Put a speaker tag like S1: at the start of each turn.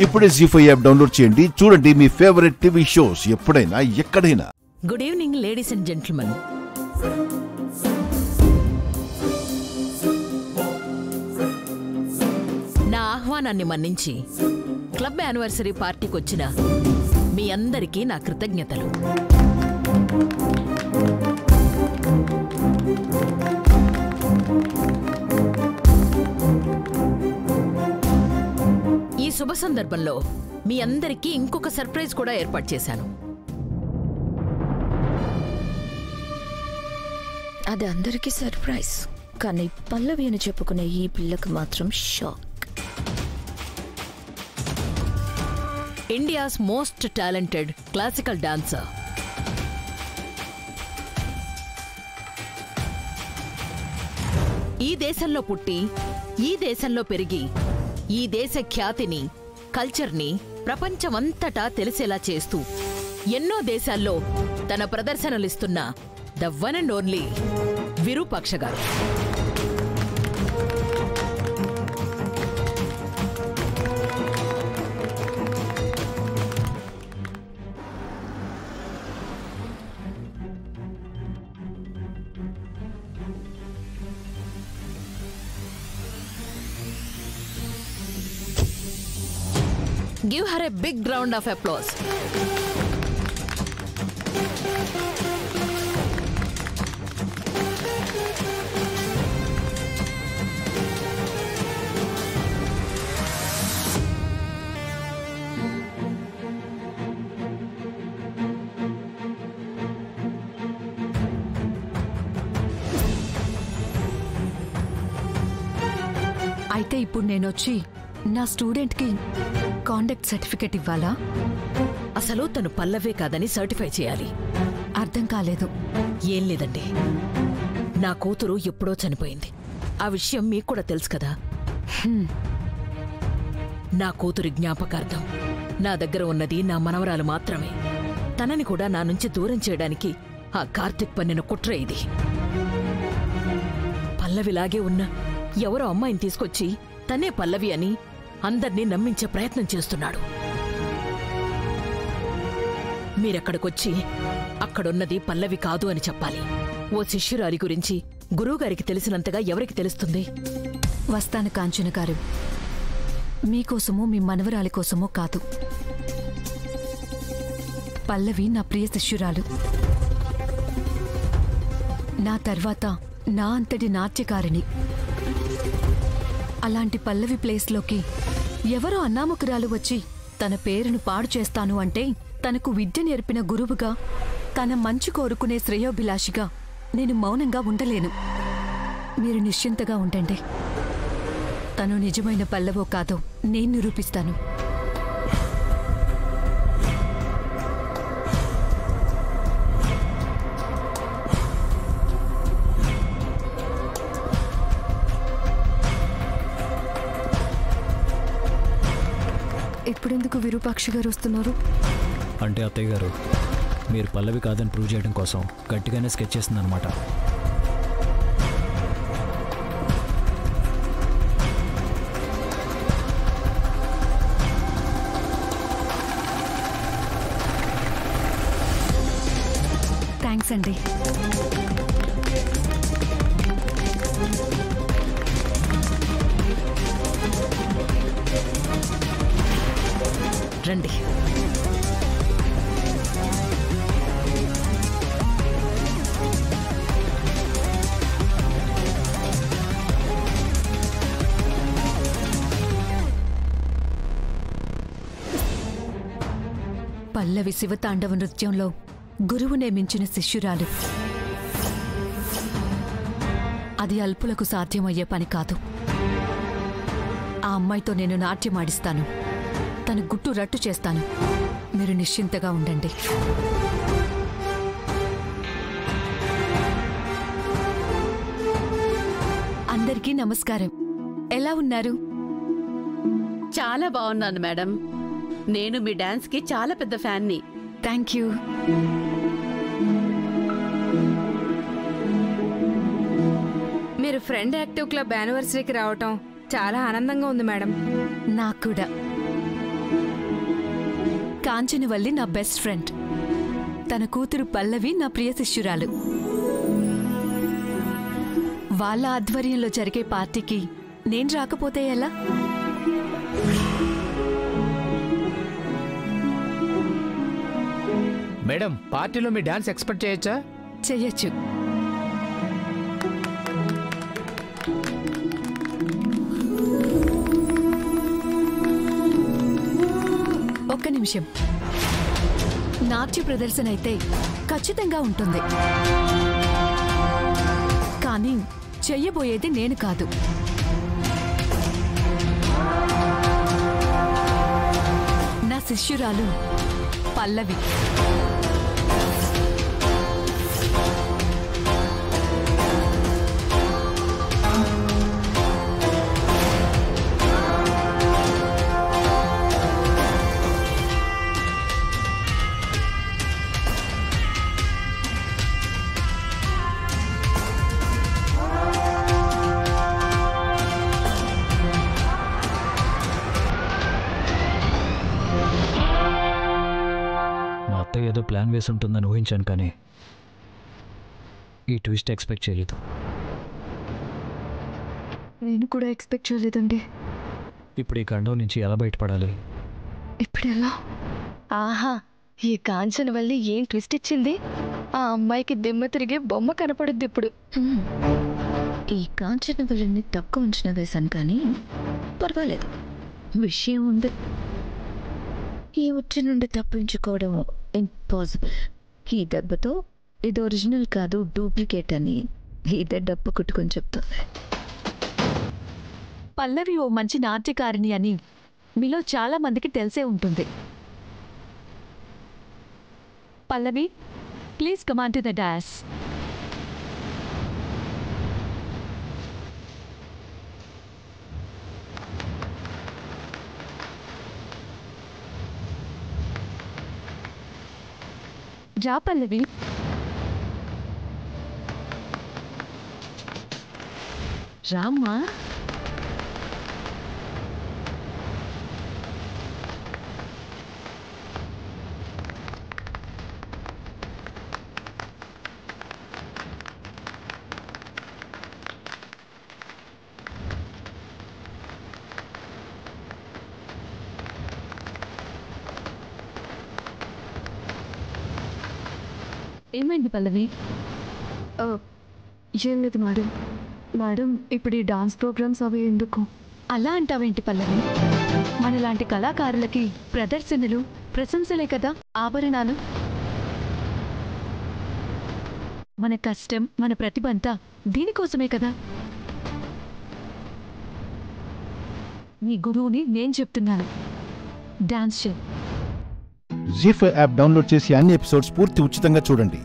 S1: ఇప్పుడే జీ5 app download చేయండి. చూడండి మీ ఫేవరెట్ టీవీ షోస్ ఎప్పుడైనా ఎక్కడైనా.
S2: Good evening ladies and gentlemen. నా ఆహ్వానాన్ని మన్నించి క్లబ్ యానివర్సరీ పార్టీకి వచ్చిన మీ అందరికీ నా కృతజ్ఞతలు. ఈ శుభ సందర్భంలో మీ అందరికీ ఇంకొక సర్ప్రైజ్ కూడా ఏర్పాటు చేశాను.
S3: అది అందరికీ సర్ప్రైజ్, కానీ పల్లవి అని చెప్పుకునే ఈ పిల్లకు మాత్రం shock.
S2: India's most talented classical dancer, ఈ దేశంలో పుట్టి ఈ దేశంలో పెరిగి ఈ దేశ ఖ్యాతిని, కల్చర్ని ప్రపంచమంతటా తెలిసేలా చేస్తూ ఎన్నో దేశాల్లో తన ప్రదర్శనలిస్తున్న the one and only Virupaksha గారు. Give her a big round of applause.
S4: అయితే ఇప్పుడు నేనొచ్చి నా స్టూడెంట్కి కాండక్ట్ సర్టిఫికెట్ ఇవ్వాలా?
S2: అసలు తను పల్లవే కాదని సర్టిఫై చేయాలి.
S4: అర్థం కాలేదు.
S2: ఏం లేదండి, నా కూతురు ఎప్పుడో చనిపోయింది. ఆ విషయం మీకు కూడా తెలుసు కదా. నా కూతురి జ్ఞాపకార్థం నా దగ్గర ఉన్నది నా మనవరాలు మాత్రమే. తనని కూడా నా నుంచి దూరం చేయడానికి ఆ కార్తిక్ పన్నిన కుట్ర ఇది. పల్లవిలాగే ఉన్న ఎవరో అమ్మాయిని తీసుకొచ్చి తనే పల్లవి అని అందర్నీ నమ్మించే ప్రయత్నం చేస్తున్నాడు. మీరక్కడికొచ్చి అక్కడున్నది పల్లవి కాదు అని చెప్పాలి. ఓ శిష్యురాలి గురించి గురువుగారికి తెలిసినంతగా ఎవరికి తెలుస్తుంది?
S4: వస్తాను కాంచన గారు, మీకోసమో మీ మనవరాలి కోసమో కాదు. పల్లవి నా ప్రియ శిష్యురాలు. నా తర్వాత నా అంతటి నాట్యకారిణి. అలాంటి పల్లవి ప్లేస్లోకి ఎవరో అన్నామకురాలు వచ్చి తన పేరును పాడు చేస్తాను అంటే, తనకు విద్య నేర్పిన గురువుగా, తన మంచి కోరుకునే శ్రేయోభిలాషిగా నేను మౌనంగా ఉండలేను. మీరు నిశ్చింతగా ఉండండి. తను నిజమైన పల్లవో కాదో నేను నిరూపిస్తాను. ఇప్పుడెందుకు విరూపాక్ష గారు వస్తున్నారు?
S5: అంటే అత్తయ్య గారు మీరు పల్లవి కాదని ప్రూవ్ చేయడం కోసం గట్టిగానే స్కెచ్ చేసిందనమాట.
S4: థ్యాంక్స్ అండి.
S2: రండి.
S4: పల్లవి శివతాండవ నృత్యంలో గురువునే మించిన శిష్యురాలు. అది అల్పులకు సాధ్యమయ్యే పని కాదు. ఆ అమ్మాయితో నేను నాట్యమాడిస్తాను. తన గుట్టు రట్టు చేస్తాను. మీరు నిశ్చింతగా ఉండండి. అందరికీ నమస్కారం. ఎలా ఉన్నారు?
S6: చాలా బాగున్నాను మేడం. నేను మీ డాన్స్ కి చాలా పెద్ద ఫ్యాన్ని.
S4: Thank you.
S7: మీరు ఫ్రెండ్ యాక్టివ్ క్లబ్ యానివర్సరీకి రావటం చాలా ఆనందంగా ఉంది మేడం.
S4: నాకు కూడా. కాంచనవల్లి నా బెస్ట్ ఫ్రెండ్, తన కూతురు పల్లవి నా ప్రియ శిష్యురాలు. వాళ్ళ ఆధ్వర్యంలో జరిగే పార్టీకి నేను రాకపోతే ఎలా?
S8: మేడం, పార్టీలో మీ డాన్స్ ఎక్స్పెక్ట్ చేయొచ్చా?
S4: చెయ్యొచ్చు. ఒక్క నిమిషం. నాట్య ప్రదర్శన అయితే ఖచ్చితంగా ఉంటుంది, కానీ చెయ్యబోయేది నేను కాదు. నా శిష్యురాలు పల్లవి.
S5: ఏదో ప్లాన్ వేసి ఉంటుందని ఊహించాను, కానీ ఈ ట్విస్ట్ ఎక్స్పెక్ట్ చేయలేదు.
S3: నేను కూడా ఎక్స్పెక్ట్ చేయలేదండి.
S5: ఇప్పుడు ఈ ఖండం నుంచి ఎలా బయటపడాలి?
S3: ఇప్పుడు ఎలా? ఆహా, ఈ కాంచనవల్లి ఏం ట్విస్ట్ ఇచ్చింది! ఆ అమ్మాయికి దిమ్మ తిరిగే బొమ్మ కనపడుద్ది ఇప్పుడు. ఈ కాంచనవల్లిని తక్కువ ఉంచిన వేశాను, కానీ పర్వాలేదు, విషయం ఉంది. ఈ ఉచ్చి నుండి తప్పించుకోవడం ఇంపాసిబుల్. ఈ దెబ్బతో ఇది ఒరిజినల్ కాదు, డూప్లికేట్ అని ఇదే డబ్బు కుట్టుకొని చెప్తుంది.
S4: పల్లవి ఓ మంచి నాట్యకారిణి అని మీలో చాలా మందికి తెలిసే ఉంటుంది. Pallavi, please come on to the dance. రా పల్లవి. రామ్మా. ఏమైంది పల్లవి?
S3: ఏం లేదు మేడం. మేడం, ఇప్పుడు ఈ డాన్స్ ప్రోగ్రామ్స్ అవి ఎందుకు?
S4: అలా అంటావేంటి పల్లవి? మనలాంటి కళాకారులకి ప్రదర్శనలు, ప్రశంసలే కదా ఆభరణాలు. మన కష్టం, మన ప్రతిభ అంతా దీనికోసమే కదా. నీ గురువుని నేను చెప్తున్నాను, డాన్స్ చేయి.
S1: జీ5 యాప్ డౌన్లోడ్ చేసి అన్ని ఎపిసోడ్స్ పూర్తి ఉచితంగా చూడండి.